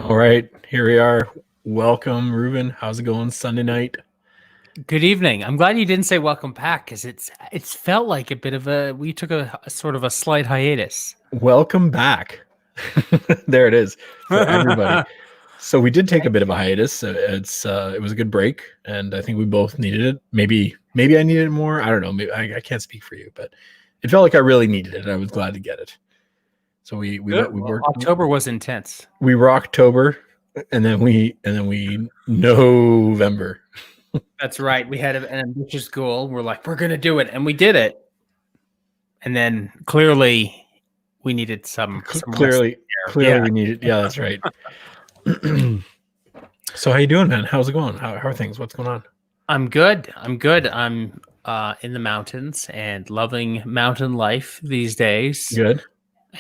All right, here we are. Welcome, Ruben. How's it going Sunday night? Good evening. I'm glad you didn't say welcome back because it's felt like a bit of we took a sort of a slight hiatus. Welcome back. There it is for everybody. So we did take a bit of a hiatus. It was a good break, and I think we both needed it. Maybe I needed it more. I don't know. Maybe I can't speak for you, but it felt like I really needed it. I was glad to get it. So we worked. October was intense. We were October, and then we November. That's right. We had an ambitious goal. We're like, we're gonna do it, and we did it. And then clearly, we needed some clearly we needed. Yeah, that's right. So how you doing, man? How's it going? How are things? What's going on? I'm good. I'm in the mountains and loving mountain life these days. Good.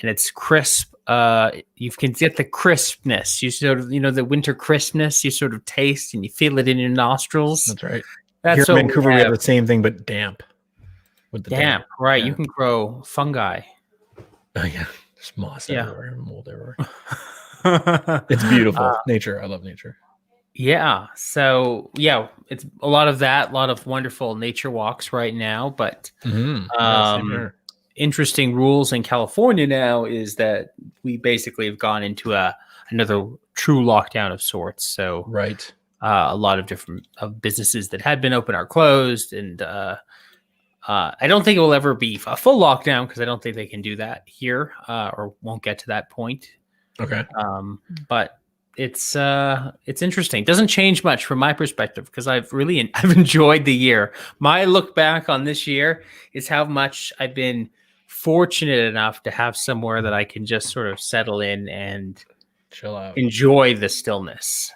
And it's crisp. You can get the crispness. You sort of, the winter crispness. You sort of taste and you feel it in your nostrils. That's right. Here in Vancouver, we have the same thing, but damp. With the damp, right? Yeah. You can grow fungi. Oh yeah, there's moss everywhere, mold everywhere. It's beautiful. Nature. I love nature. Yeah. So yeah, it's a lot of that. A lot of wonderful nature walks right now, but. Interesting rules in California now is that we basically have gone into another true lockdown of sorts. So right, a lot of different businesses that had been open are closed, and I don't think it will ever be a full lockdown because I don't think they can do that here or won't get to that point. Okay, but it's interesting. It doesn't change much from my perspective because I've enjoyed the year. My look back on this year is how much I've been fortunate enough to have somewhere that I can just sort of settle in and chill out, enjoy the stillness.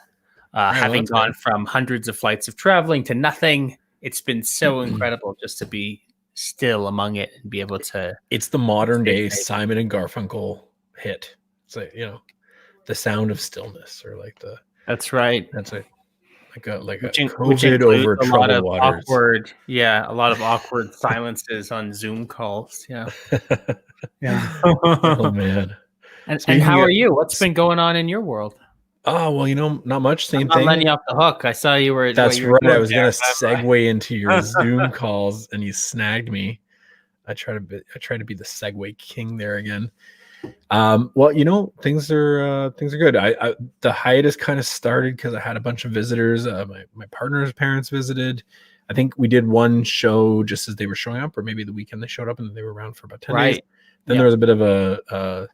Having gone from hundreds of flights of traveling to nothing, it's been so incredible just to be still among it and be able to. It's the modern day Simon and Garfunkel hit. It's like, the sound of stillness, or like the. That's right. That's it. Like a COVID over troubled waters. A lot of awkward silences on Zoom calls. Yeah. Yeah. Oh man. And how are you? What's been going on in your world? Oh well, not much. Same thing. I'm letting you off the hook. I saw you were. That's right. I was gonna segue into your Zoom calls, and you snagged me. I try to be the segue king there again. Well, things are good. The hiatus kind of started because I had a bunch of visitors. My partner's parents visited. I think we did one show just as they were showing up, or maybe the weekend they showed up and they were around for about 10 days. Then there was a bit of a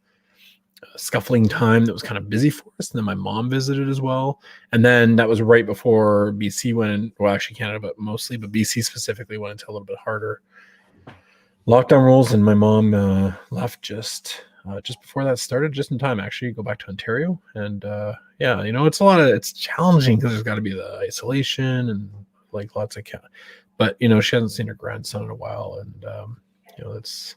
scuffling time that was kind of busy for us. And then my mom visited as well. And then that was right before BC went in, well, actually Canada, but BC specifically went into a little bit harder lockdown rules. And my mom left just before that started, just in time actually go back to Ontario. And it's challenging because there's got to be the isolation and like lots of but she hasn't seen her grandson in a while, and it's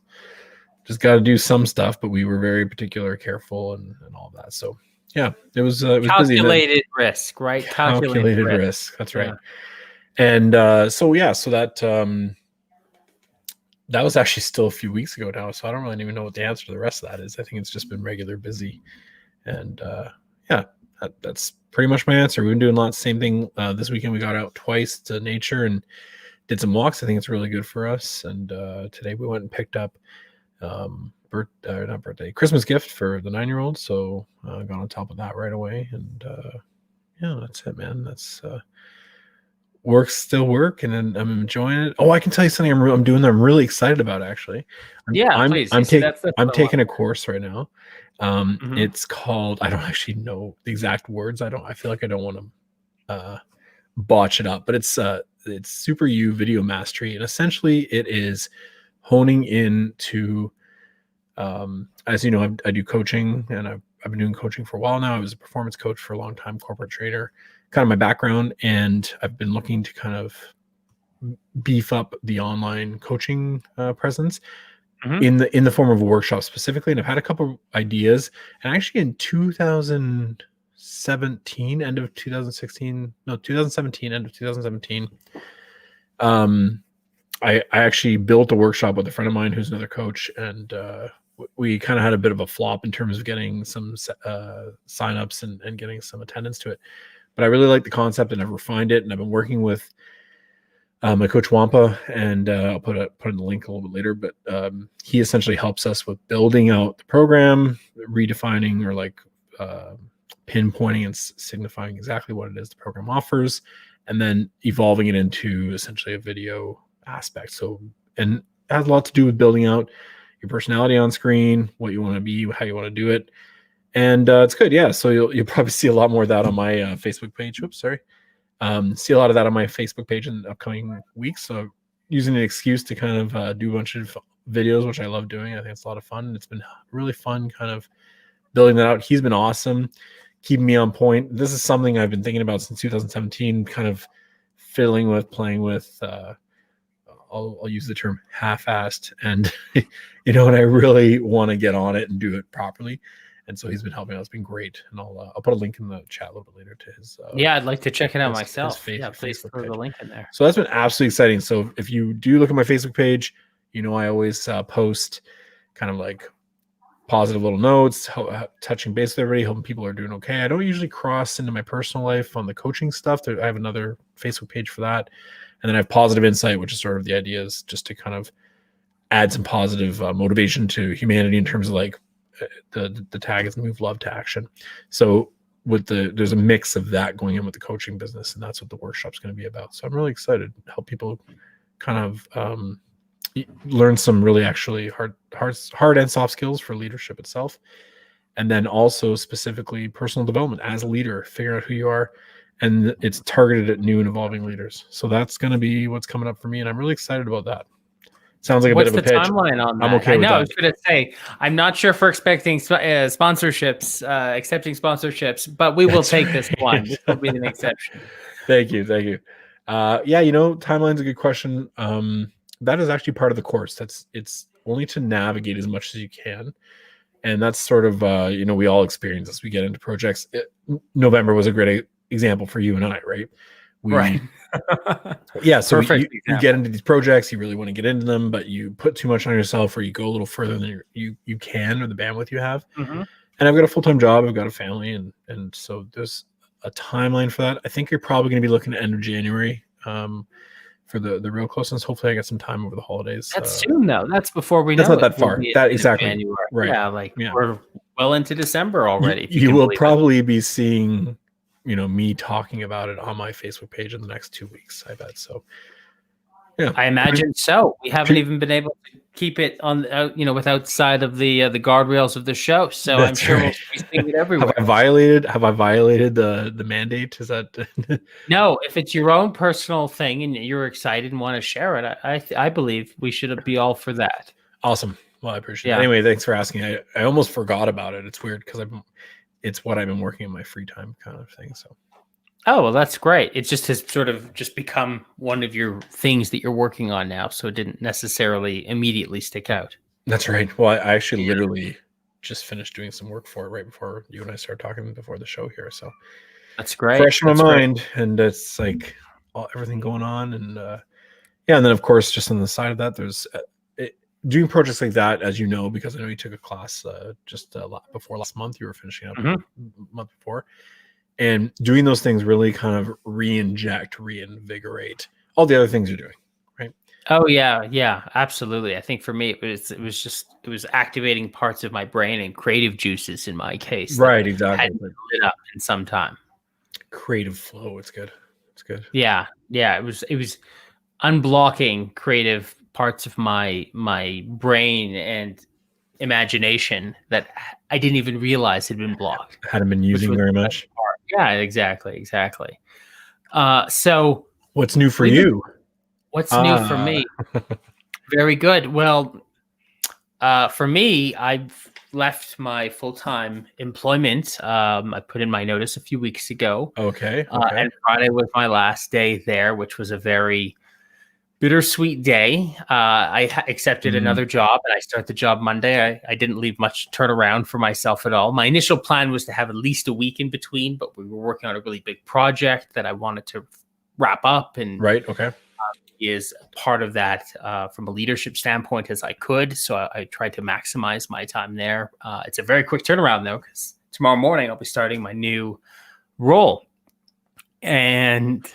just got to do some stuff, but we were very particular, careful, and all that. So yeah, it was calculated risk, right? Calculated risk. That's right. And so that that was actually still a few weeks ago now, so I don't really even know what the answer to the rest of that is. I think it's just been regular busy. And that's pretty much my answer. We've been doing lots. Same thing this weekend. We got out twice to nature and did some walks. I think it's really good for us. And today we went and picked up Christmas gift for the 9-year-old. So I got on top of that right away. And that's it, man. That's work's still work, and I'm enjoying it. Oh, I can tell you something I'm doing that I'm really excited about, actually. I'm taking a course right now. It's called, I don't actually know the exact words. I feel like I don't want to botch it up, but it's Super U Video Mastery, and essentially it is honing into as you know, I do coaching, and I've been doing coaching for a while now. I was a performance coach for a long time, corporate trader, kind of my background, and I've been looking to kind of beef up the online coaching presence in the form of a workshop specifically. And I've had a couple ideas, and actually in 2017, end of 2017, I actually built a workshop with a friend of mine who's another coach, and we kind of had a bit of a flop in terms of getting some signups and getting some attendance to it. But I really like the concept, and I've refined it, and I've been working with my coach Wampa, and I'll put in the link a little bit later. But he essentially helps us with building out the program, redefining or like pinpointing and signifying exactly what it is the program offers, and then evolving it into essentially a video aspect. So, and it has a lot to do with building out your personality on screen, what you want to be, how you want to do it. And it's good. Yeah. So you'll probably see a lot more of that on my Facebook page. Oops, sorry. See a lot of that on my Facebook page in the upcoming weeks. So using an excuse to kind of do a bunch of videos, which I love doing. I think it's a lot of fun. It's been really fun kind of building that out. He's been awesome, keeping me on point. This is something I've been thinking about since 2017, kind of fiddling with, playing with, I'll use the term half-assed, and you know, and I really want to get on it and do it properly. And so he's been helping out. It's been great. And I'll put a link in the chat a little bit later to his. Yeah, I'd like to check it out myself. Yeah, please throw the link in there. So that's been absolutely exciting. So if you do look at my Facebook page, you know, I always post kind of like positive little notes, touching base with everybody, hoping people are doing okay. I don't usually cross into my personal life on the coaching stuff. I have another Facebook page for that. And then I have Positive Insight, which is sort of the idea is just to kind of add some positive motivation to humanity in terms of like the tag is move love to action. So there's a mix of that going in with the coaching business, and that's what the workshop's going to be about. So I'm really excited to help people kind of learn some really actually hard and soft skills for leadership itself. And then also specifically personal development as a leader, figuring out who you are. And it's targeted at new and evolving leaders. So that's going to be what's coming up for me. And I'm really excited about that. Sounds like a bit of a pitch. What's the timeline on that? I'm okay with that. I was going to say, I'm not sure for accepting sponsorships, but we will take this one. This will be an exception. Thank you. Yeah, you know, timeline's a good question. That is actually part of the course. It's only to navigate as much as you can. And that's sort of, you know, we all experience as we get into projects. November was a great example for you and I, right? Right. Yeah. So you get into these projects, you really want to get into them, but you put too much on yourself, or you go a little further than you can, or the bandwidth you have. Mm-hmm. And I've got a full-time job, I've got a family, and so there's a timeline for that. I think you're probably going to be looking at end of January for the real closeness. Hopefully I get some time over the holidays. That's soon though. That's before we know. That's not that far. That exactly. January. Right. Yeah, we're well into December already. You will probably be seeing, you know, me talking about it on my Facebook page in the next 2 weeks, I bet. So yeah, I imagine so. We haven't even been able to keep it on, you know, with outside of the guardrails of the show. So I'm sure we'll be seeing it everywhere. Have I violated the mandate? Is that no? If it's your own personal thing and you're excited and want to share it, I believe we should be all for that. Awesome. Well, I appreciate it. Anyway, thanks for asking. I almost forgot about it. It's weird because it's what I've been working in my free time kind of thing. So. Oh, well, that's great. It just has sort of just become one of your things that you're working on now. So it didn't necessarily immediately stick out. That's right. Well, I actually literally just finished doing some work for it right before you and I started talking before the show here. So that's great. Fresh in my mind. And it's like everything going on. And yeah. And then of course, just on the side of that, there's doing projects like that, as you know, because I know you took a class just before last month, you were finishing up a month before. And doing those things really kind of reinvigorate all the other things you're doing, right? Oh yeah, absolutely. I think for me, it was activating parts of my brain and creative juices in my case. Right, exactly. Hadn't been lit up in some time. Creative flow, it's good. Yeah. It was unblocking creative parts of my brain and imagination that I didn't even realize had been blocked. Hadn't been using very much. Yeah, exactly. So what's new for you? What's new for me? Very good. Well, for me, I've left my full-time employment. I put in my notice a few weeks ago. Okay. And Friday was my last day there, which was a very bittersweet day. I accepted another job, and I start the job Monday. I didn't leave much turnaround for myself at all. My initial plan was to have at least a week in between, but we were working on a really big project that I wanted to wrap up. And right, okay. be as part of that from a leadership standpoint as I could. So I tried to maximize my time there. It's a very quick turnaround though, because tomorrow morning I'll be starting my new role, and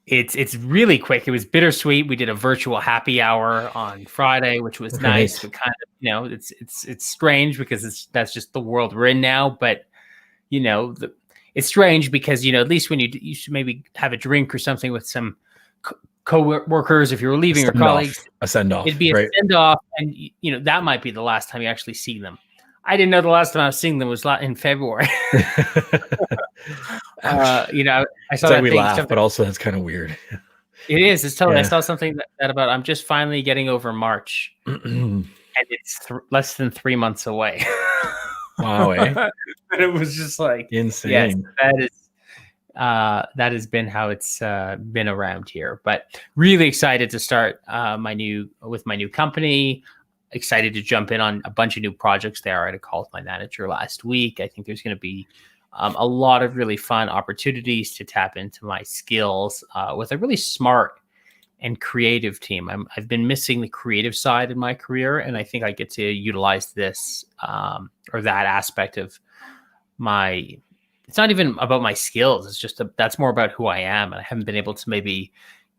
it's really quick. It was bittersweet. We did a virtual happy hour on Friday, which was nice, but kind of, it's strange because that's just the world we're in now. But it's strange because at least when you should maybe have a drink or something with some co-workers if you're leaving, or colleagues, a send-off, it'd be a send-off, and that might be the last time you actually see them. I didn't know the last time I was seeing them was in February. I saw that we thing, laugh, but also that's kind of weird. It is. It's totally. Yeah. I saw something that about I'm just finally getting over March, and it's less than 3 months away. Wow, eh? But it was just like insane. Yes, that has been how it's been around here. But really excited to start my new company. Excited to jump in on a bunch of new projects there. I had a call with my manager last week. I think there's going to be a lot of really fun opportunities to tap into my skills with a really smart and creative team. I've been missing the creative side in my career, and I think I get to utilize this or that aspect of my. It's not even about my skills. It's just that's more about who I am, and I haven't been able to maybe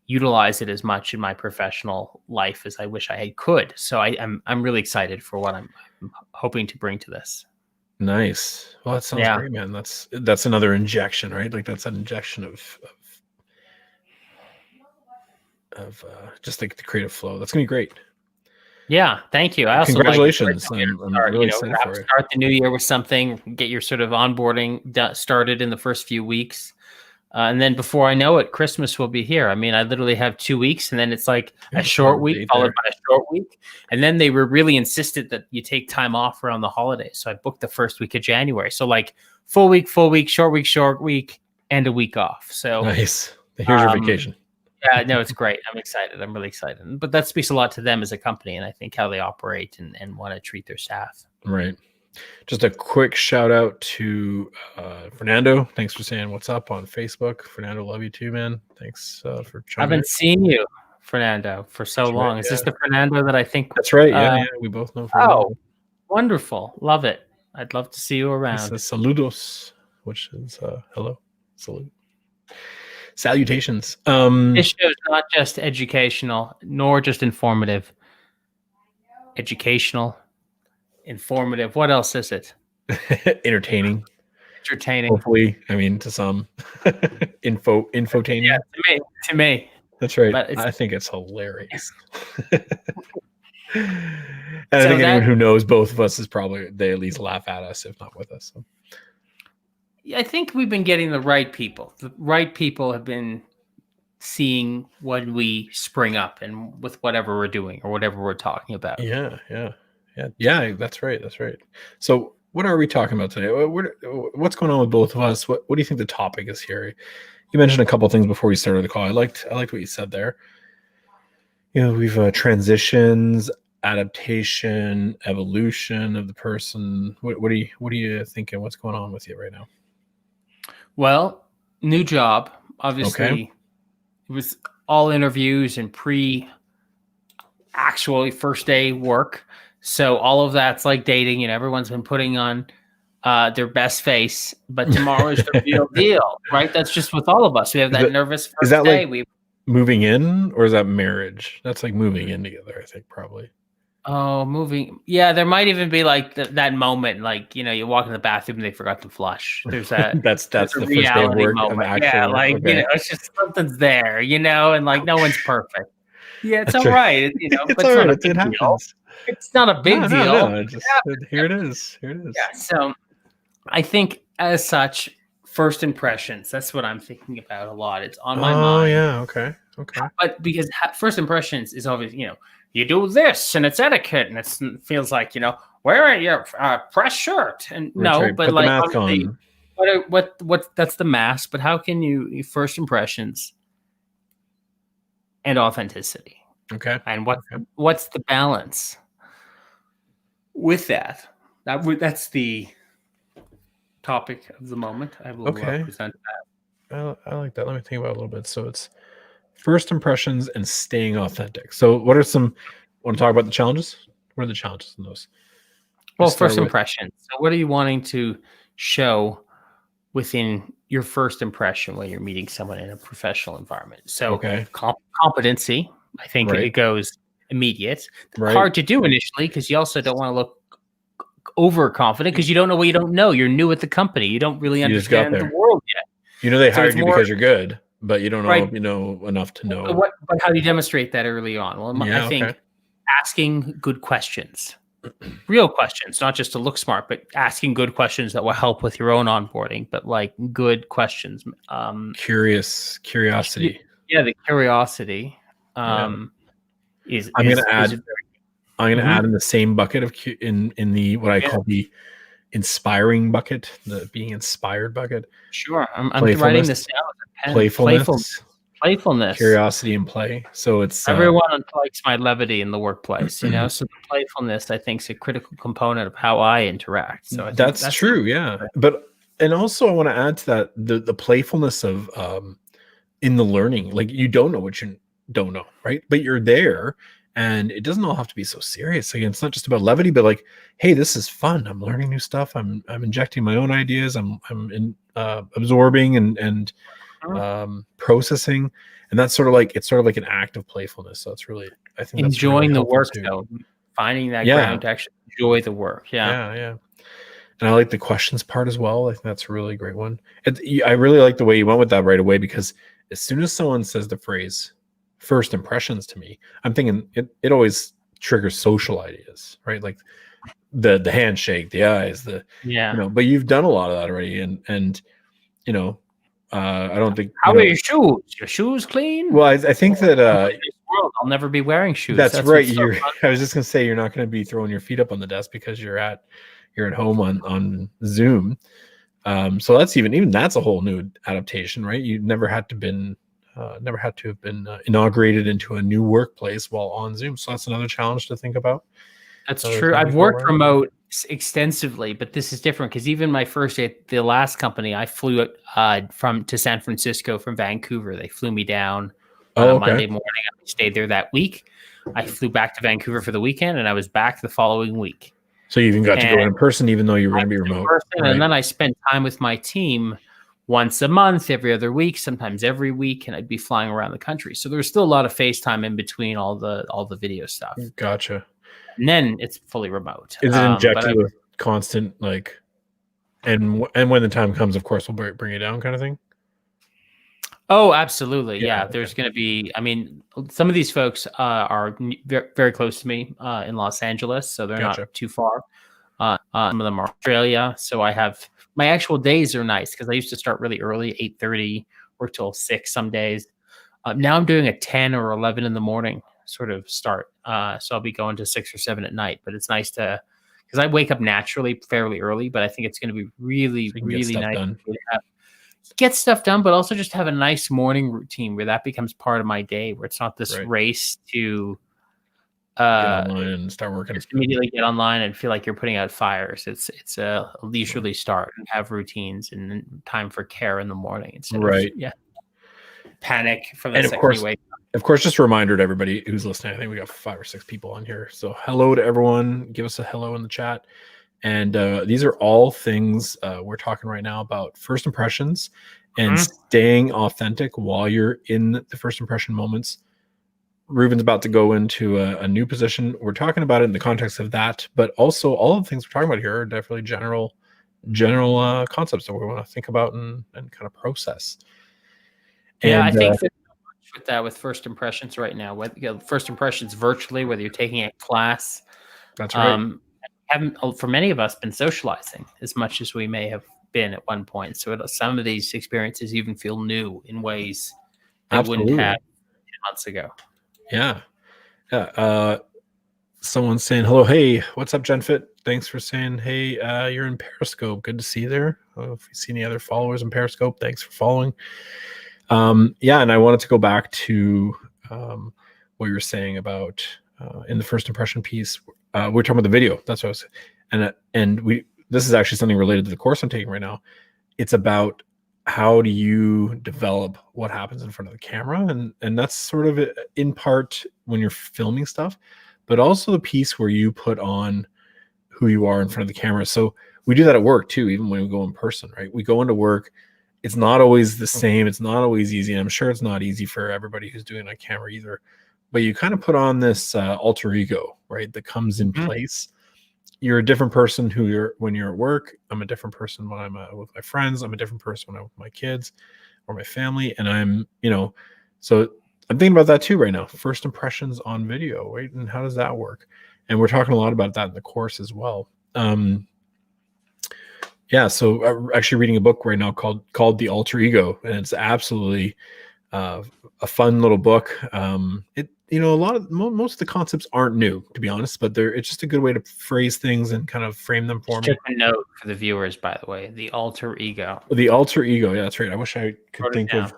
utilize it as much in my professional life as I wish I could. So I'm really excited for what I'm hoping to bring to this. Nice. Well, that sounds great, man. That's another injection, right? Like that's an injection of just like the creative flow. That's gonna be great. Yeah, thank you. I also congratulations. I'm really excited for it. Start the new year with something. Get your sort of onboarding started in the first few weeks. And then before I know it, Christmas will be here. I mean, I literally have 2 weeks, and then it's like a short week followed by a short week. And then they were really insistent that you take time off around the holidays. So I booked the first week of January. So like full week, short week, and a week off. So nice. Here's your vacation. Yeah, no, it's great. I'm excited. I'm really excited. But that speaks a lot to them as a company, and I think how they operate and want to treat their staff. Right. Just a quick shout out to Fernando. Thanks for saying what's up on Facebook. Fernando, love you too, man. Thanks for joining. I haven't seen you, Fernando, for so long. Is this the Fernando that I think? That's right. Yeah, we both know Fernando. Oh, wonderful. Love it. I'd love to see you around. He says saludos, which is hello, salute. Salutations. This show is not just educational, nor just informative. Educational. Informative. What else is it? Entertaining. Hopefully, I mean, to some. Infotaining. Yeah, to me. That's right. I think it's hilarious. And I think anyone who knows both of us is probably, they at least laugh at us, if not with us. So. I think we've been getting the right people. The right people have been seeing when we spring up and with whatever we're doing or whatever we're talking about. Yeah. That's right. So, what are we talking about today? What's going on with both of us? What do you think the topic is here? You mentioned a couple of things before we started the call. I liked what you said there. We've transitions, adaptation, evolution of the person. What are you thinking? What's going on with you right now? Well, new job. Obviously, It was all interviews and actually first day work. So all of that's like dating, and everyone's been putting on their best face. But tomorrow is the real deal, right? That's just with all of us. We have that nervous first day. Like moving in, or is that marriage? That's like moving in together, I think, probably. Oh, moving. Yeah, there might even be like that moment, like, you walk in the bathroom and they forgot to flush. There's that. that's the first day of work. Moment. Yeah, like, it's just something's there, and like no one's perfect. Yeah, it's all right. But all right. It happens. It's not a big deal. No. Here it is. Yeah. So I think as such, first impressions, that's what I'm thinking about a lot. It's on my mind. Oh, yeah. Okay. But because first impressions is always, you do this and it's etiquette and it feels like, wearing your press shirt and but put like, the mask on. What that's the mask, but how can you first impressions and authenticity? Okay. And what's the balance with that? That's the topic of the moment. I will present that. I like that. Let me think about it a little bit. So it's first impressions and staying authentic. So what are some, want to talk about the challenges? What are the challenges in those? Well, first impression. So what are you wanting to show within your first impression when you're meeting someone in a professional environment? So competency, I think it goes immediate. Hard to do initially because you also don't want to look overconfident because you don't know what you don't know. You're new at the company. You don't really understand the world yet. You know, they hired you because you're good, but you don't know, you know, enough to know. But how do you demonstrate that early on? Well, I think asking good questions, real questions, not just to look smart, but asking good questions that will help with your own onboarding, but like good questions. Curiosity. Yeah, the curiosity is. I'm going to add. I'm going to add in the same bucket of in the what I call the inspiring bucket, the being inspired bucket. Sure, I'm writing this down. Playfulness, curiosity, and play. So it's everyone likes my levity in the workplace, you know. So the playfulness, I think, is a critical component of how I interact. So that's true, yeah. But and also, I want to add to that the playfulness of in the learning. Like you don't know what you don't know, right? But you're there. And it doesn't all have to be so serious. Again, it's not just about levity, but like, hey, this is fun. I'm learning new stuff. I'm injecting my own ideas. I'm absorbing and processing, and that's sort of like an act of playfulness. So it's really, I think, enjoying the work though, finding that ground to actually enjoy the work. Yeah. And I like the questions part as well. I think that's a really great one. I really like the way you went with that right away, because as soon as someone says the phrase first impressions to me, I'm thinking it always triggers social ideas, right? Like the handshake, the eyes, you know, but you've done a lot of that already. And you know, I don't think, how are your shoes? Your shoes clean? Well, I think that in this world, I'll never be wearing shoes. That's right. I was just gonna say, you're not going to be throwing your feet up on the desk because you're at home on Zoom. So that's even that's a whole new adaptation, right? You never had to have been inaugurated into a new workplace while on Zoom. So that's another challenge to think about. That's true. I've worked remote extensively, but this is different because even my first day at the last company, I flew to San Francisco from Vancouver. They flew me down on a Monday morning. I stayed there that week. I flew back to Vancouver for the weekend, and I was back the following week. So you even got to go in person, even though you were going to be remote. And then I spent time with my team once a month, every other week, sometimes every week, and I'd be flying around the country. So there's still a lot of FaceTime in between all the video stuff. Gotcha. And then it's fully remote. Is it injected with constant, like, and when the time comes, of course, we'll bring it down kind of thing? Oh, absolutely. Yeah. There's going to be, I mean, some of these folks are very, very close to me in Los Angeles, so they're not too far. Some of them are Australia. So I have, my actual days are nice because I used to start really early, 8:30, work till 6 some days. Now I'm doing a 10 or 11 in the morning sort of start. So I'll be going to 6 or 7 at night, but it's nice to, because I wake up naturally fairly early, but I think it's going to be really, really nice to get stuff done, but also just have a nice morning routine where that becomes part of my day, where it's not this race to get online and start working. Just immediately get online and feel like you're putting out fires. It's a leisurely start and have routines and time for care in the morning instead of panic from the second you wake up. Of course, just a reminder to everybody who's listening. I think we got 5 or 6 people on here. So hello to everyone. Give us a hello in the chat. And these are all things we're talking right now about first impressions and staying authentic while you're in the first impression moments. Ruben's about to go into a new position. We're talking about it in the context of that, but also all of the things we're talking about here are definitely general concepts that we want to think about and kind of process. Yeah, I think with first impressions right now, first impressions virtually, whether you're taking a class. That's right. Haven't, for many of us, been socializing as much as we may have been at one point. So some of these experiences even feel new in ways that wouldn't have 10 months ago. Yeah. Someone's saying hello. Hey, what's up, GenFit? Thanks for saying hey. You're in Periscope. Good to see you there. If you see any other followers in Periscope, thanks for following. And I wanted to go back to what you were saying about in the first impression piece. We're talking about the video. That's what I was saying. And this is actually something related to the course I'm taking right now. It's about how do you develop what happens in front of the camera, and that's sort of in part when you're filming stuff, but also the piece where you put on who you are in front of the camera. So we do that at work too, even when we go in person, right? We go into work. It's not always the same. It's not always easy. And I'm sure it's not easy for everybody who's doing a camera either. But you kind of put on this alter ego, right? That comes in place. You're a different person when you're at work. I'm a different person when I'm with my friends. I'm a different person when I'm with my kids or my family. And I'm, so I'm thinking about that too right now. First impressions on video, right? And how does that work? And we're talking a lot about that in the course as well. So actually reading a book right now called The Alter Ego, and it's absolutely a fun little book. Most of the concepts aren't new, to be honest, but it's just a good way to phrase things and kind of frame them for me. Just a note for the viewers, by the way, The Alter Ego. The Alter Ego, yeah, that's right. I wish I could think of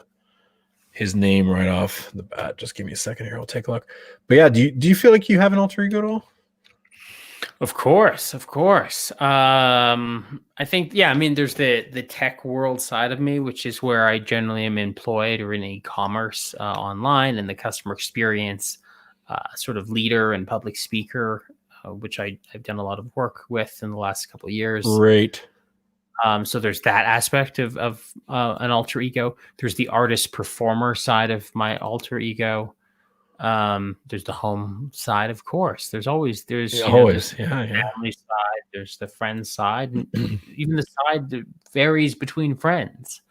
his name right off the bat. Just give me a second here. I'll take a look. But yeah, do you feel like you have an alter ego at all? Of course. I think, there's the tech world side of me, which is where I generally am employed or in e-commerce online, and the customer experience sort of leader and public speaker, which I've done a lot of work with in the last couple of years. Great. So there's that aspect of an alter ego. There's the artist performer side of my alter ego. There's the home side, of course. There's family side, there's the friend side, and even the side that varies between friends.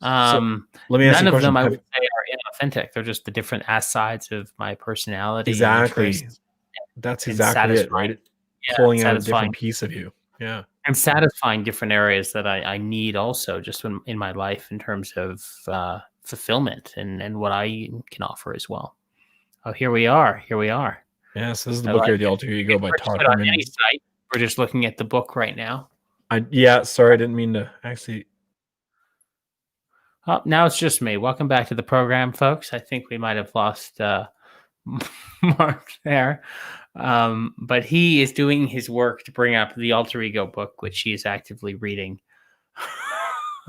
Let me ask none you a of them question. I would say are inauthentic. They're just the different sides of my personality. Exactly. That's exactly it, right? Pulling out a different piece of you. Yeah. And satisfying different areas that I need also just in my life in terms of fulfillment and what I can offer as well. Oh, here we are. Yes, this is the book here, The Alter Ego by Todd Herman. On any site. We're just looking at the book right now. Sorry, I didn't mean to actually. Oh, now it's just me. Welcome back to the program, folks. I think we might have lost Mark there. But he is doing his work to bring up the Alter Ego book, which he is actively reading.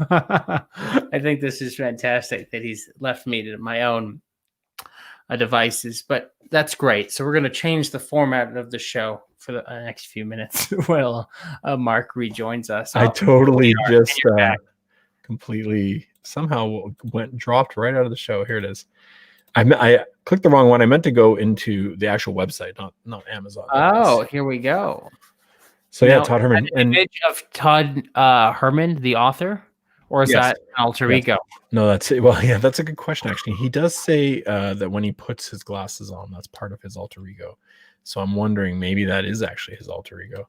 I think this is fantastic that he's left me to my own devices, but that's great. So we're going to change the format of the show for the next few minutes while Mark rejoins us. I totally just completely somehow dropped right out of the show. Here it is. I clicked the wrong one. I meant to go into the actual website, not Amazon. Oh, here we go. So now, Todd Herman. An image of Todd Herman, the author, or is that an alter ego? No, that's it. Well, yeah, that's a good question. Actually, he does say that when he puts his glasses on, that's part of his alter ego. So I'm wondering maybe that is actually his alter ego.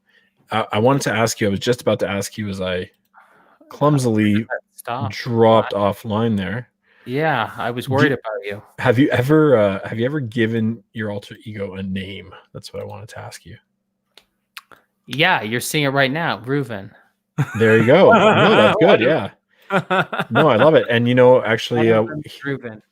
I wanted to ask you. I was just about to ask you as I clumsily dropped offline there. Yeah, I was worried about you. Have you ever given your alter ego a name? That's what I wanted to ask you. Yeah, you're seeing it right now, Reuven. There you go. No, that's good. Yeah. No, I love it. And actually,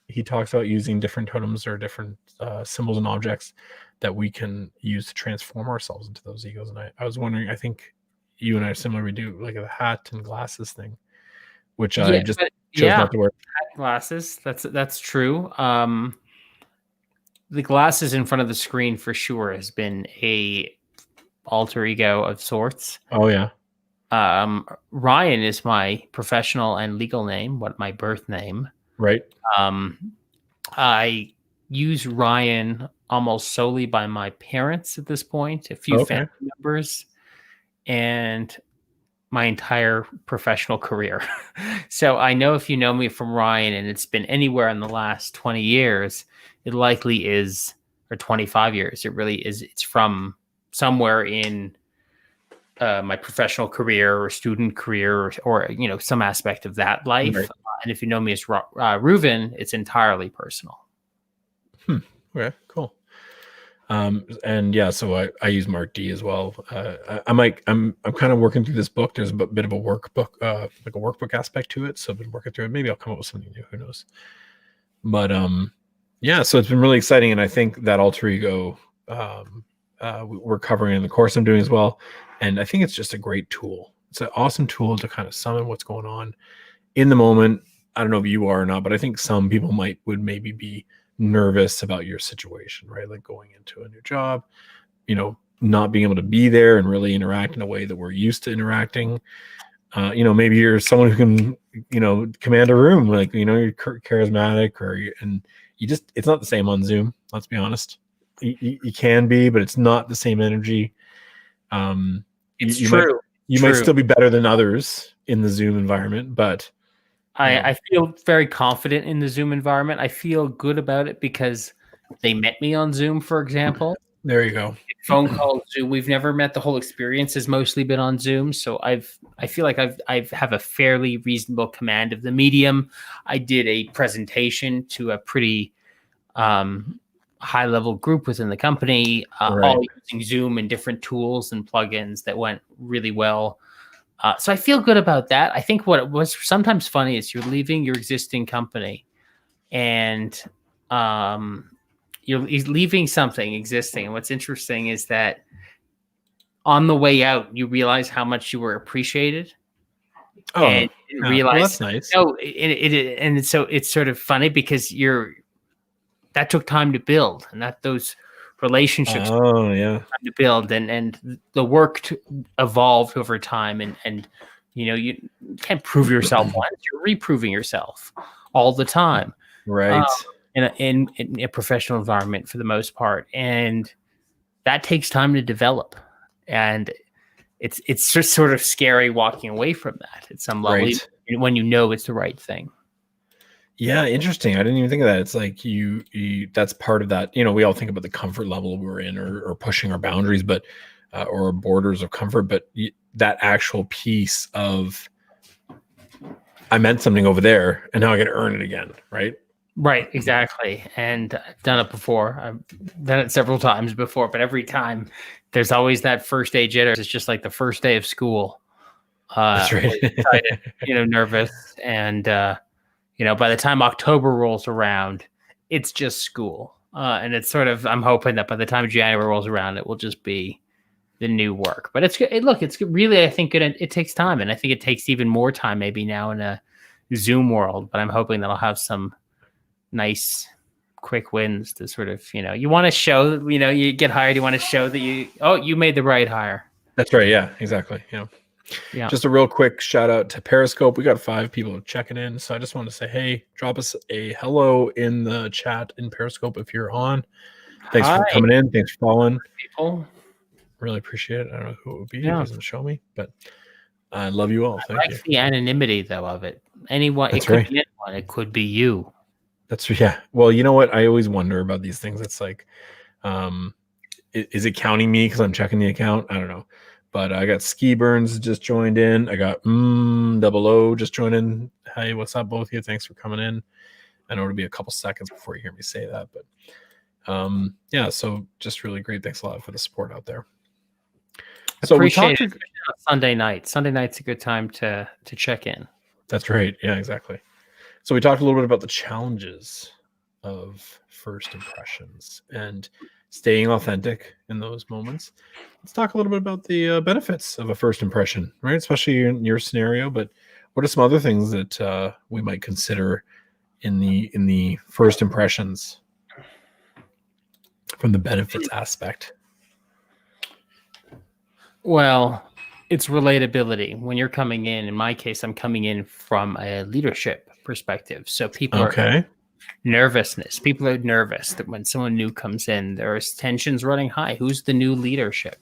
he talks about using different totems or different symbols and objects that we can use to transform ourselves into those egos. And I was wondering, I think you and I are similar. We do like a hat and glasses thing, which I just chose not to wear. Hat glasses. That's true. The glasses in front of the screen for sure has been a alter ego of sorts. Oh yeah. Ryan is my professional and legal name, my birth name. Right. I use Ryan almost solely by my parents at this point, a few family members, and my entire professional career. So I know if you know me from Ryan and it's been anywhere in the last 20 years, it likely is, or 25 years, it really is. It's from somewhere in my professional career or student career or some aspect of that life. Right. And if you know me as Reuven, it's entirely personal. Okay, cool. And yeah, so I use Mark D as well. I'm kind of working through this book. There's a bit of a workbook, like a workbook aspect to it. So I've been working through it. Maybe I'll come up with something new. Who knows? But yeah, so it's been really exciting, and I think that alter ego we're covering in the course I'm doing as well. And I think it's just a great tool. It's an awesome tool to kind of summon what's going on in the moment, I don't know if you are or not, but I think some people would maybe be nervous about your situation, right? Like going into a new job, not being able to be there and really interact in a way that we're used to interacting. Maybe you're someone who can, command a room, like, you're charismatic, and it's not the same on Zoom. Let's be honest. You can be, but it's not the same energy. It's you true. might still be better than others in the Zoom environment, but I feel very confident in the Zoom environment. I feel good about it because they met me on Zoom, for example. There you go. Phone calls, Zoom. We've never met. The whole experience has mostly been on Zoom, so I feel like I have a fairly reasonable command of the medium. I did a presentation to a pretty high level group within the company, all using Zoom and different tools and plugins that went really well. So I feel good about that. I think what was sometimes funny is you're leaving your existing company and you're leaving something existing. And what's interesting is that on the way out, you realize how much you were appreciated. Oh, and realize that's nice. No, and so it's sort of funny because that took time to build, and that those relationships to build, and the work evolved over time, and you can't prove yourself once, you're reproving yourself all the time, right? In a professional environment for the most part, and that takes time to develop, and it's just sort of scary walking away from that at some level, when it's the right thing. Yeah, interesting. I didn't even think of that. It's like you that's part of that. We all think about the comfort level we're in, or pushing our boundaries, but or borders of comfort. But that actual piece of, I meant something over there, and now I got to earn it again, right? Right, exactly. And I've done it before. I've done it several times before, but every time there's always that first day jitters. It's just like the first day of school. That's right. Excited, nervous, and by the time October rolls around, it's just school. And it's sort of, I'm hoping that by the time January rolls around, it will just be the new work. But it's really, I think it takes time. And I think it takes even more time maybe now in a Zoom world. But I'm hoping that I'll have some nice quick wins to sort of, you want to show that, you get hired, you want to show that you made the right hire. That's right. Yeah, exactly. Yeah. Just a real quick shout out to Periscope. We got 5 people checking in. So I just want to say, hey, drop us a hello in the chat in Periscope if you're on. Thanks for coming in. Thanks for following. People. Really appreciate it. I don't know who it would be. It doesn't show me, but I love you all. Thank you. The anonymity though of it. Anyone, it could be anyone. It could be you. Well, you know what? I always wonder about these things. It's like, is it counting me because I'm checking the account? I don't know. But I got Ski Burns just joined in. I got Double O just joined in. Hey, what's up, both of you? Thanks for coming in. I know it'll be a couple seconds before you hear me say that, but so just really great. Thanks a lot for the support out there. So we talked Sunday night. Sunday night's a good time to check in. That's right. Yeah, exactly. So we talked a little bit about the challenges of first impressions and staying authentic in those moments. Let's talk a little bit about the benefits of a first impression, right? Especially in your scenario. But what are some other things that we might consider in the first impressions from the benefits aspect? Well, it's relatability. When you're coming in my case, I'm coming in from a leadership perspective. So people are nervousness. People are nervous that when someone new comes in, there's tensions running high. Who's the new leadership?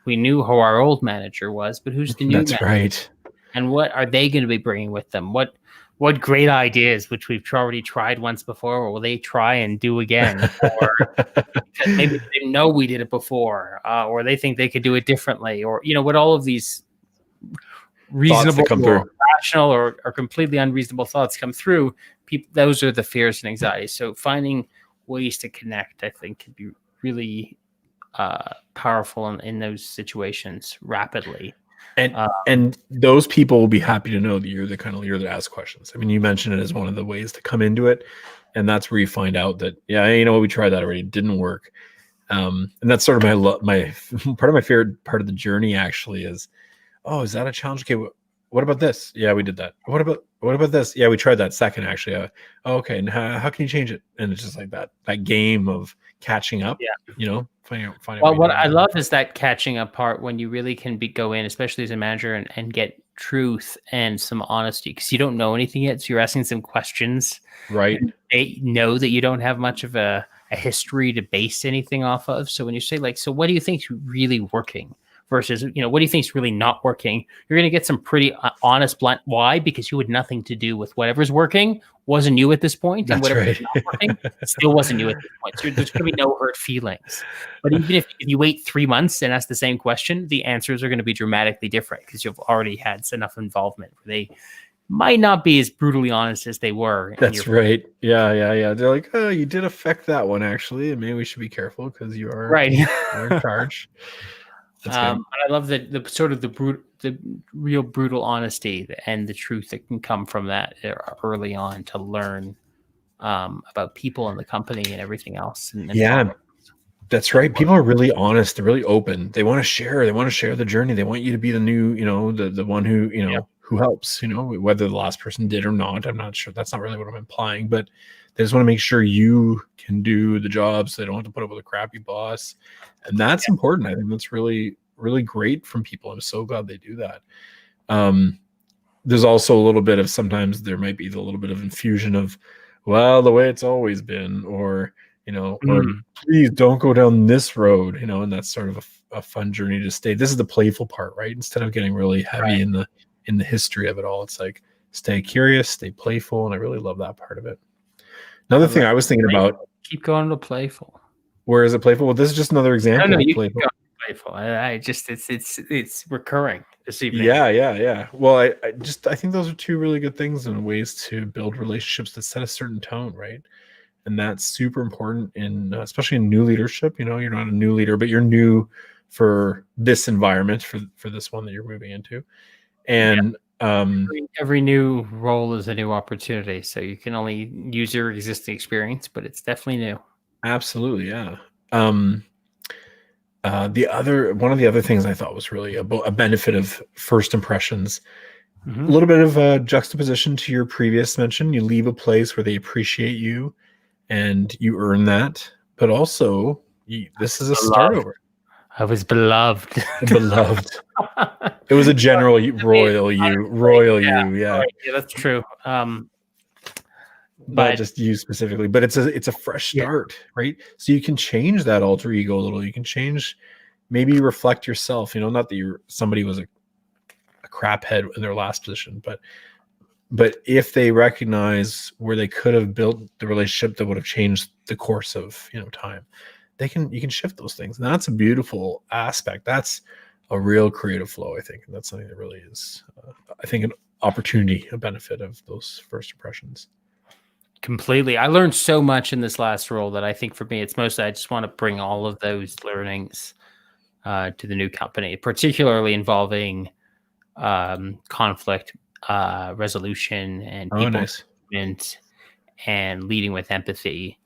We knew who our old manager was, but who's the new manager? Right. And what are they going to be bringing with them? What great ideas, which we've already tried once before, or will they try and do again? Or maybe they didn't know we did it before, or they think they could do it differently, or, what all of these reasonable or rational or completely unreasonable thoughts come through. Those are the fears and anxieties. So finding ways to connect, I think, can be really powerful in those situations rapidly. And those people will be happy to know that you're the kind of leader that asks questions. I mean, you mentioned it as one of the ways to come into it, and that's where you find out that, we tried that already, it didn't work. And that's sort of my part of my favorite part of the journey actually is, is that a challenge? Okay, what about this? Yeah, we did that. What about this? Yeah, we tried that second actually. Okay, and how can you change it? And it's just like that game of catching up. Yeah. Finding out Well, what you're what doing. I love is that catching up part when you really can go in, especially as a manager, and get truth and some honesty, because you don't know anything yet. So you're asking some questions. Right. And they know that you don't have much of a history to base anything off of. So when you say like, so what do you think is really working versus, what do you think is really not working? You're going to get some pretty honest, blunt why, because you had nothing to do with whatever's working wasn't you at this point, and That's whatever's right. not working still wasn't you at this point. So there's going to be no hurt feelings. But even if you wait 3 months and ask the same question, the answers are going to be dramatically different because you've already had enough involvement where they might not be as brutally honest as they were. That's right. Yeah. They're like, oh, you did affect that one actually, and maybe we should be careful because you are right. you're in charge. But I love the sort of the real brutal honesty and the truth that can come from that early on to learn about people in the company and everything else. And yeah, that's right. People are really honest. They're really open. They want to share. They want to share the journey. They want you to be the new, the one who, who helps, whether the last person did or not. I'm not sure. That's not really what I'm implying, but they just want to make sure you can do the job so they don't have to put up with a crappy boss. And that's important. I think that's really, really great from people. I'm so glad they do that. There's also a little bit of, sometimes there might be a little bit of infusion of, well, the way it's always been, or, or please don't go down this road, and that's sort of a fun journey to stay. This is the playful part, right? Instead of getting really heavy in the history of it all, it's like, stay curious, stay playful. And I really love that part of it. Another thing I was thinking about, keep going to playful. Where is it playful? Well, this is just another example. No, you playful. I just, it's recurring this evening. Yeah. Well, I think those are two really good things and ways to build relationships that set a certain tone, right? And that's super important especially in new leadership. You're not a new leader, but you're new for this environment, for this one that you're moving into. And every new role is a new opportunity. So you can only use your existing experience, but it's definitely new. Absolutely. Yeah. One of the other things I thought was really a benefit of first impressions, a little bit of a juxtaposition to your previous mention. You leave a place where they appreciate you and you earn that, but also this is a start over. I was beloved. Beloved. It was a general royal you. Yeah, that's true. Not just you specifically, but it's a fresh start, right? So you can change that alter ego a little. You can change, maybe reflect yourself. Not that somebody was a crap head in their last position, but if they recognize where they could have built the relationship that would have changed the course of time, you can shift those things. And that's a beautiful aspect. That's a real creative flow, I think. And that's something that really is, I think, an opportunity, a benefit of those first impressions. Completely. I learned so much in this last role that I think for me, it's mostly I just want to bring all of those learnings to the new company, particularly involving conflict resolution and people management and leading with empathy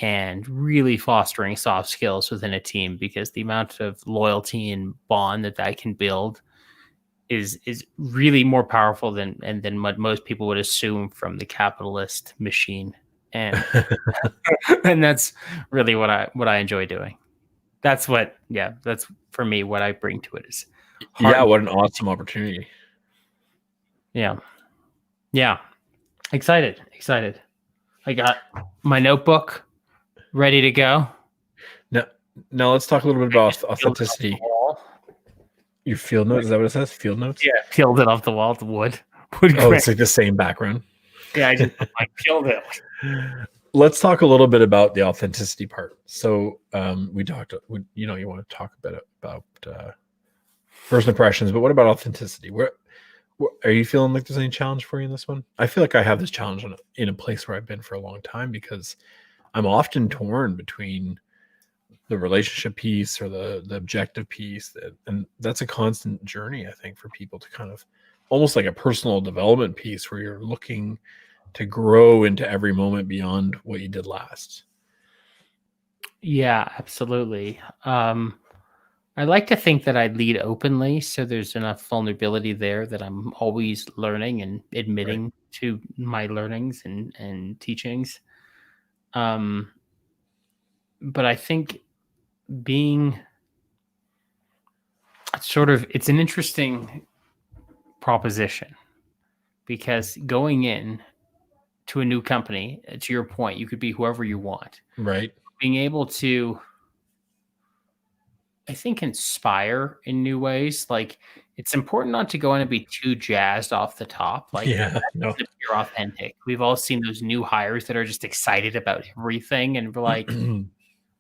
and really fostering soft skills within a team, because the amount of loyalty and bond that can build is really more powerful than what most people would assume from the capitalist machine. And and that's really what I enjoy doing. That's for me what I bring to it is what an awesome opportunity. Yeah. Excited. I got my notebook ready to go. Now let's talk a little bit about authenticity. Your field notes, is that what it says? Field notes? Yeah, peeled it off the wall, the wood. It's like the same background. Yeah, I just peeled it. Let's talk a little bit about the authenticity part. So we talked, you want to talk a bit about first impressions, but what about authenticity? Where are you feeling like there's any challenge for you in this one? I feel like I have this challenge in a place where I've been for a long time, because I'm often torn between the relationship piece or the objective piece, and that's a constant journey, I think, for people to kind of almost like a personal development piece where you're looking to grow into every moment beyond what you did last. Yeah, absolutely. I like to think that I lead openly, so there's enough vulnerability there that I'm always learning and Right. admitting to my learnings and teachings. Um, but I think being it's an interesting proposition because going in to a new company, to your point, you could be whoever you want. Right. Being able to, I think, inspire in new ways. Like, it's important not to go in and be too jazzed off the top. Like, Yeah. No. if you're authentic. We've all seen those new hires that are just excited about everything, and we're like,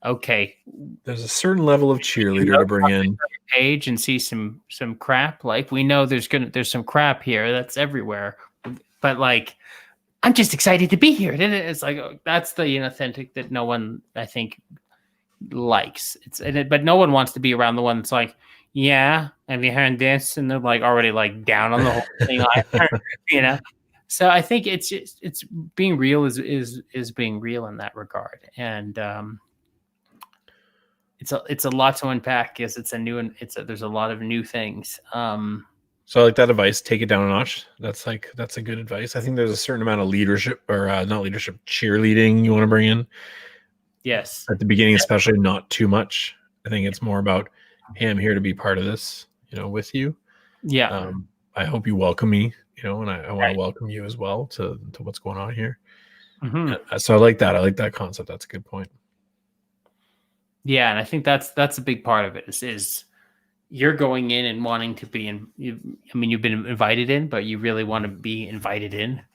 okay, There's a certain level of you cheerleader know, to bring in. page and see some crap. Like, we know there's some crap here that's everywhere, but like, I'm just excited to be here. And it's like, oh, that's the inauthentic that no one, I think, likes. But no one wants to be around the one that's like, yeah, have you heard this? And they're like already like down on the whole thing, you know. So I think it's being real is being real in that regard, and it's a lot to unpack because there's a lot of new things. So I like that advice. Take it down a notch. That's a good advice. I think there's a certain amount of leadership or not leadership, cheerleading you want to bring in Yes, at the beginning, especially not too much. I think it's more about, hey, I'm here to be part of this, with you. yeah, I hope you welcome me, and I want right. to welcome you as well to what's going on here. Mm-hmm. So I like that. I like that concept. That's a good point. Yeah, and I think that's a big part of it is you're going in and wanting to be in. You've been invited in, but you really want to be invited in at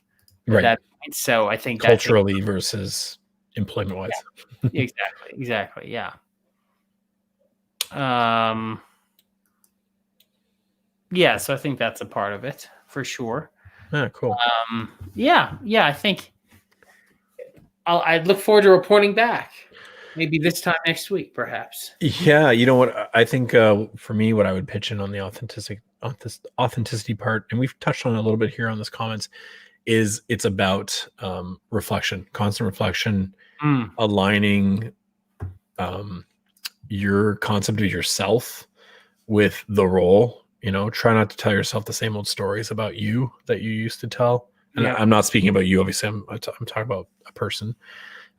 Right. that point. So I think Culturally versus employment wise. Yeah, exactly. Yeah. Yeah. So I think that's a part of it for sure. Yeah, cool. Yeah. I think I'd look forward to reporting back. Maybe this time next week, perhaps. Yeah, you know what? I think for me, what I would pitch in on the authenticity part, and we've touched on it a little bit here on this comments, is it's about reflection, constant reflection, aligning your concept of yourself with the role. Try not to tell yourself the same old stories about you that you used to tell. And Yeah. I'm not speaking about you, obviously. I'm talking about a person.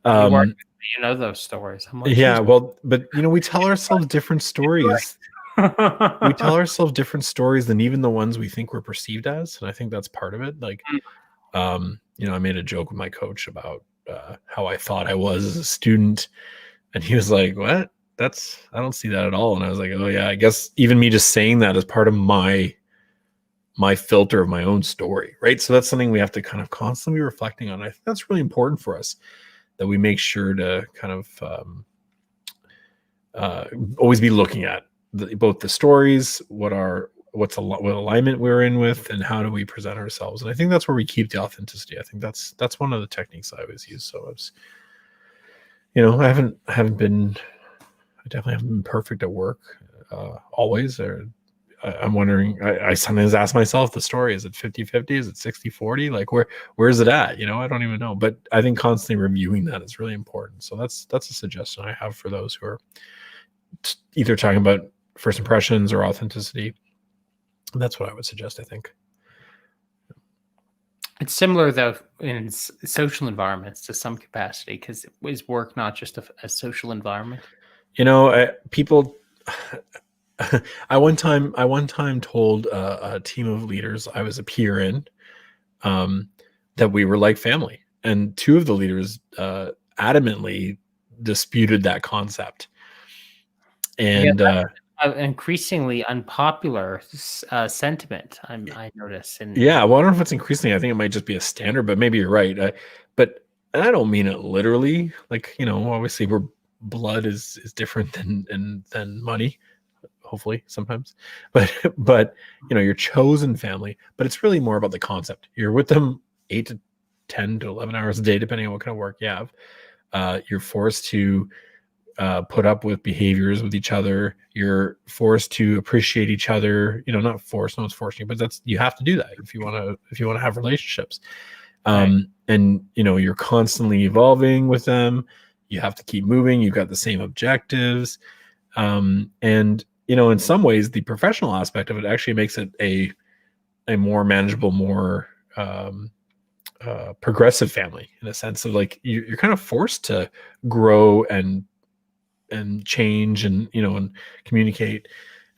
You know those stories. I'm like, Yeah, well, but we tell ourselves different stories. We tell ourselves different stories than even the ones we think we're perceived as, and I think that's part of it. Like, I made a joke with my coach about how I thought I was as a student, and he was like, "What? I don't see that at all." And I was like, "Oh yeah, I guess even me just saying that is part of my filter of my own story, right?" So that's something we have to kind of constantly be reflecting on. I think that's really important for us, that we make sure to kind of always be looking at both the stories, what alignment we're in with, and how do we present ourselves. And I think that's where we keep the authenticity. I think that's one of the techniques I always use. So it's, I definitely haven't been perfect at work always. Or I'm wondering, I sometimes ask myself the story, is it 50-50? Is it 60-40? Like where is it at? I don't even know. But I think constantly reviewing that is really important. So that's a suggestion I have for those who are either talking about first impressions or authenticity. That's what I would suggest, I think. It's similar though in social environments to some capacity, because is work not just a social environment? People. I one time told a team of leaders I was a peer in that we were like family, and two of the leaders adamantly disputed that concept. And an increasingly unpopular sentiment, I notice. And yeah, well, I don't know if it's increasingly. I think it might just be a standard, but maybe you're right. But I don't mean it literally. Like, obviously, blood is different than money. Hopefully, sometimes, but your chosen family. But it's really more about the concept. You're with them 8 to 10 to 11 hours a day, depending on what kind of work you have. You're forced to put up with behaviors with each other. You're forced to appreciate each other. Not forced, no one's forcing you, but you have to do that if you want to have relationships. Right. And you're constantly evolving with them. You have to keep moving. You've got the same objectives. And in some ways, the professional aspect of it actually makes it a more manageable, more progressive family, in a sense of like you're kind of forced to grow and change and and communicate.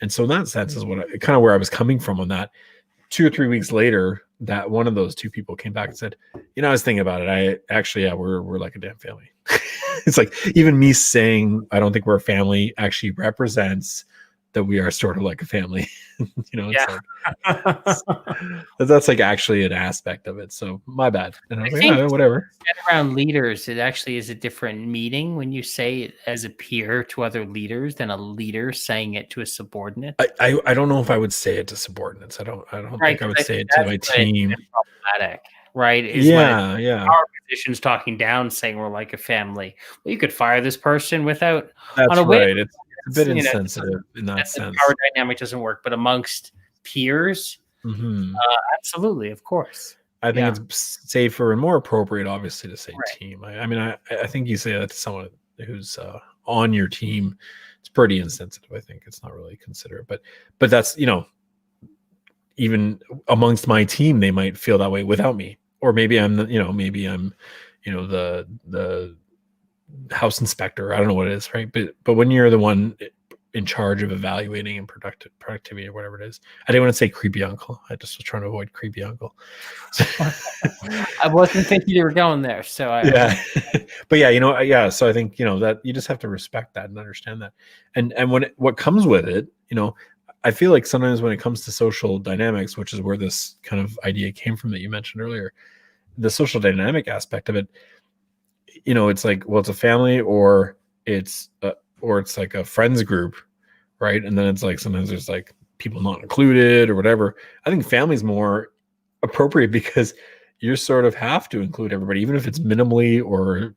And so in that sense is kind of where I was coming from on that. 2 or 3 weeks later, that one of those two people came back and said, I was thinking about it. I actually, yeah, we're like a damn family. It's like even me saying I don't think we're a family actually represents that we are sort of like a family. It's like that's like actually an aspect of it. So my bad. And I was like, yeah, whatever. Around leaders, it actually is a different meaning when you say it as a peer to other leaders than a leader saying it to a subordinate. I don't know if I would say it to subordinates. I don't think I would say it to my team. Problematic, right? Yeah. Our position's talking down, saying we're like a family. Well, you could fire this person without. That's right. It's a bit insensitive in that sense. Power dynamic doesn't work, but amongst peers, absolutely, of course. I think it's safer and more appropriate, obviously, to say team. I mean, I think you say that to someone who's on your team. It's pretty insensitive. I think it's not really considerate, but that's even amongst my team, they might feel that way without me, or maybe I'm the house inspector. I don't know what it is, right? But when you're the one in charge of evaluating and productivity or whatever it is. I didn't want to say creepy uncle. I just was trying to avoid creepy uncle. I wasn't thinking you were going there. So but yeah, so I think, that you just have to respect that and understand that. And what comes with it, I feel like sometimes when it comes to social dynamics, which is where this kind of idea came from that you mentioned earlier, the social dynamic aspect of it, it's like, well, it's a family or it's like a friends group, right? And then it's like sometimes there's like people not included or whatever. I think family's more appropriate because you sort of have to include everybody, even if it's minimally or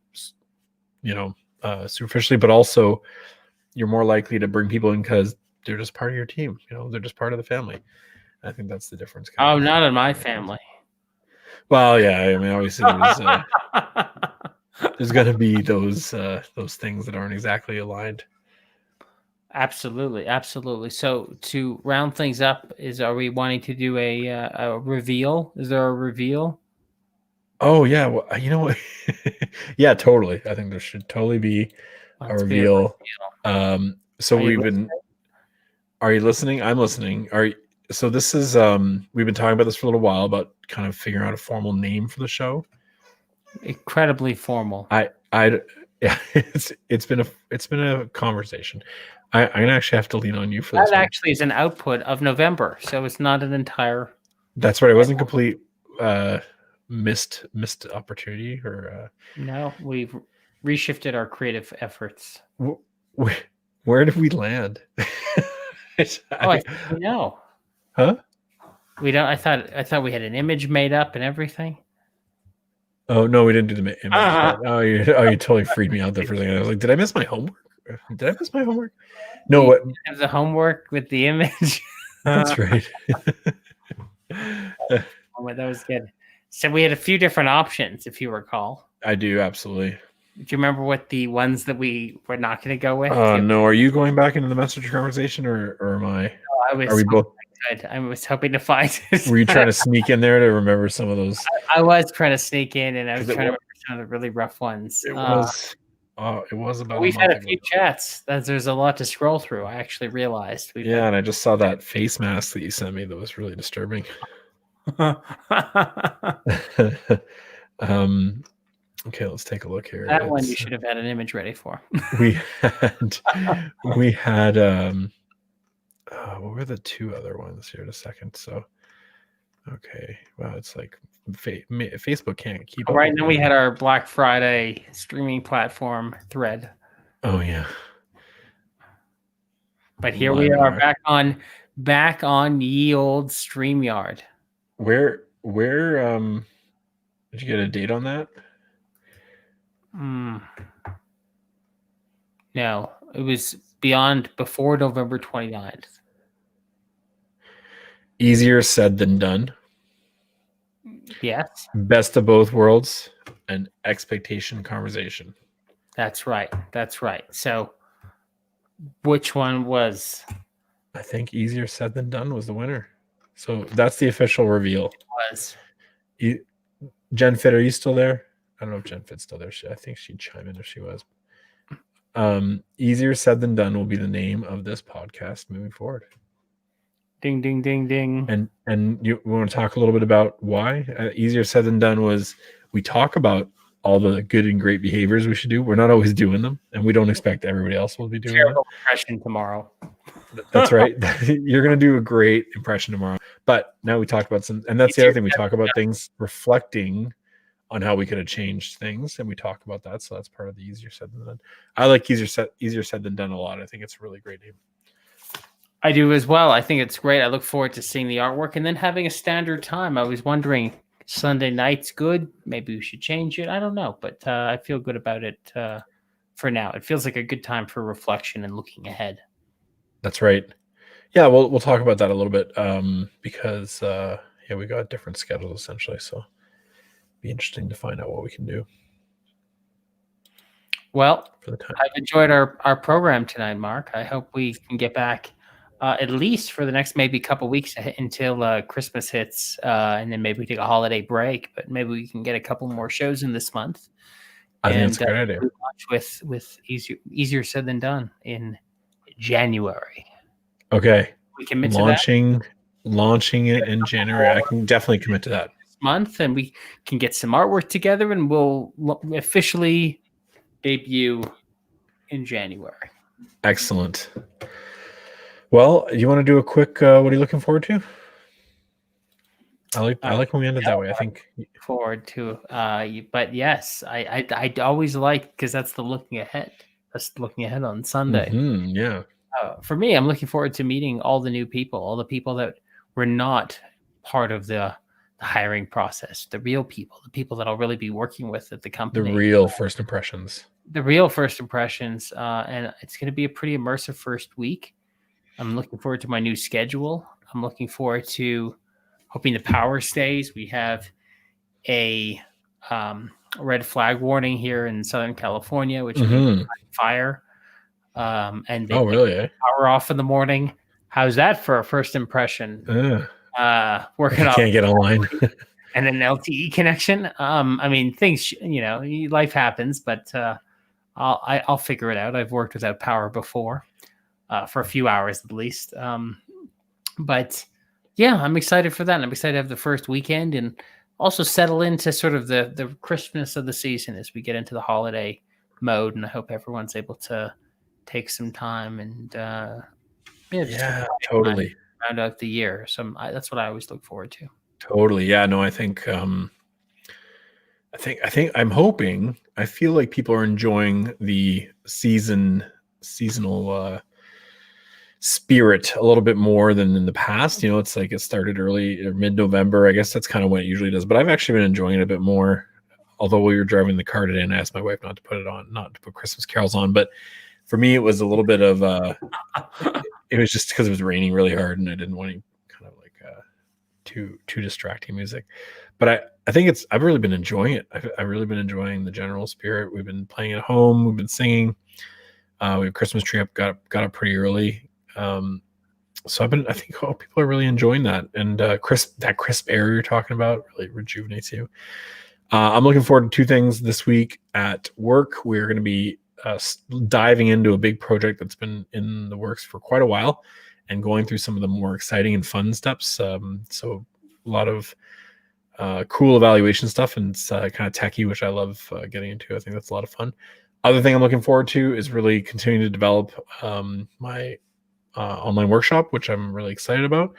superficially, but also you're more likely to bring people in because they're just part of your team. They're just part of the family. I think that's the difference. Oh, not in my family. Well, yeah, I mean, obviously there's going to be those things that aren't exactly aligned. Absolutely. So to round things up, are we wanting to do a reveal? Is there a reveal? Oh yeah, well, you know what? Yeah, totally. I think there should totally be a reveal. So are you listening? I'm listening. So this is we've been talking about this for a little while about kind of figuring out a formal name for the show. Incredibly formal. Yeah, it's been a conversation. I'm gonna actually have to lean on you for this. That actually is an output of November, so it's not an entire. That's right. It wasn't complete missed opportunity or. No, we've reshifted our creative efforts. Where did we land? I know. Huh? We don't. I thought we had an image made up and everything. Oh no, we didn't do the image. Oh, you totally freaked me out there for a second. I was like, did I miss my homework? No, what? Have the homework with the image. That's right. Oh, that was good. So we had a few different options, if you recall. I do, absolutely. Do you remember what the ones that we were not going to go with? No. Are you going back into the messenger conversation, or am I? No, are we both? I was hoping to find it. Were you trying to sneak in there to remember some of those? I was trying to sneak in, and I was trying to remember some of the really rough ones. It was about. We've had a few chats. There's a lot to scroll through. I actually realized. And I just saw that face mask that you sent me that was really disturbing. Okay, let's take a look here. That one you should have had an image ready for. we had what were the two other ones here in a second? So okay, wow, it's like Facebook can't keep up. Right now we had our Black Friday streaming platform thread. Oh yeah. But here we are back on ye old StreamYard. Where did you get a date on that? No, it was before November 29th. Easier said than done. Yes. Best of both worlds and expectation conversation. That's right. So which one was I think Easier Said Than Done was the winner. So that's the official reveal. Was. Jen Fit, are you still there? I don't know if Jen Fit's still there. I think she'd chime in if she was. Easier Said Than Done will be the name of this podcast moving forward. Ding, ding, ding, ding. And you want to talk a little bit about why? Easier Said Than Done was we talk about all the good and great behaviors we should do. We're not always doing them, and we don't expect everybody else will be doing Terrible impression tomorrow. That's right. You're going to do a great impression tomorrow. But now we talk about some, and that's the other thing. We talk about things reflecting on how we could have changed things, and we talk about that. So that's part of the Easier Said Than Done. I like Easier Said Than Done a lot. I think it's a really great name. I do as well. I think it's great. I look forward to seeing the artwork and then having a standard time. I was wondering, Sunday night's good. Maybe we should change it. I don't know, but I feel good about it for now. It feels like a good time for reflection and looking ahead. That's right. Yeah, we'll talk about that a little bit because we got different schedules essentially. So it'll be interesting to find out what we can do. Well, I've enjoyed our program tonight, Mark. I hope we can get back at least for the next maybe couple weeks until Christmas hits, and then maybe we take a holiday break. But maybe we can get a couple more shows in this month. I think that's a great idea. With Easier Said Than Done in January. Okay. We commit to launching it in January. I can definitely commit to that. Month, and we can get some artwork together, and we'll officially debut in January. Excellent. Well, you want to do a quick what are you looking forward to? I like when we ended that way. I think forward to but yes, I always like, because that's the looking ahead. That's looking ahead on Sunday. Mm-hmm, yeah. For me, I'm looking forward to meeting all the new people, all the people that were not part of the hiring process, the real people, the people that I'll really be working with at the company. The real first impressions. And it's going to be a pretty immersive first week. I'm looking forward to my new schedule. I'm looking forward to hoping the power stays. We have a red flag warning here in Southern California, which is fire. And they really? Power off in the morning. How's that for a first impression? Working off. Can't get online. And an LTE connection. I mean, things, life happens, but I'll figure it out. I've worked without power before, for a few hours at least. But yeah, I'm excited for that. And I'm excited to have the first weekend and also settle into sort of the crispness of the season as we get into the holiday mode. And I hope everyone's able to take some time and totally round out the year. So that's what I always look forward to. Totally. Yeah, no, I think I'm hoping, I feel like people are enjoying the seasonal spirit a little bit more than in the past. It's like it started early or mid-November. I guess that's kind of when it usually does, but I've actually been enjoying it a bit more. Although we were driving the car today and I asked my wife not to put Christmas carols on, but for me, it was a little bit of it was just because it was raining really hard and I didn't want any kind of like too distracting music. But I think I've really been enjoying it. I've really been enjoying the general spirit. We've been playing at home. We've been singing. We have Christmas tree up, got up pretty early. So I think people are really enjoying that. And that crisp air you're talking about really rejuvenates you. I'm looking forward to two things this week at work. We're going to be diving into a big project that's been in the works for quite a while and going through some of the more exciting and fun steps. So a lot of cool evaluation stuff, and it's kind of techy, which I love getting into. I think that's a lot of fun. Other thing I'm looking forward to is really continuing to develop my online workshop, which I'm really excited about.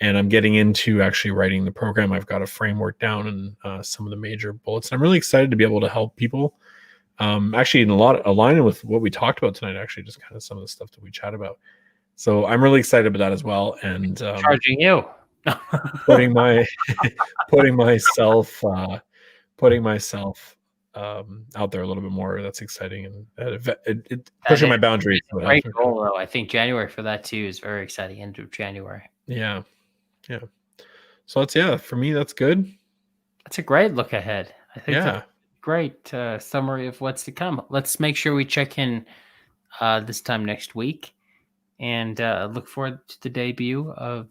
And I'm getting into actually writing the program. I've got a framework down and some of the major bullets. I'm really excited to be able to help people. Actually, in a lot aligning with what we talked about tonight, actually, just kind of some of the stuff that we chat about. So I'm really excited about that as well. And charging you, putting myself out there a little bit more. That's exciting, and it pushing my boundaries. Great goal, though. I think January for that too is very exciting. End of January. Yeah. So for me, that's good. That's a great look ahead. I think that's a great summary of what's to come. Let's make sure we check in this time next week and look forward to the debut of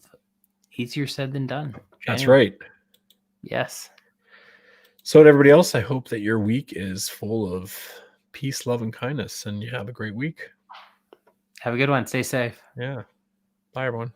Easier Said Than Done. That's January. right. Yes. So to everybody else, I hope that your week is full of peace, love, and kindness, and you have a great week. Have a good one. Stay safe. Yeah. Bye, everyone.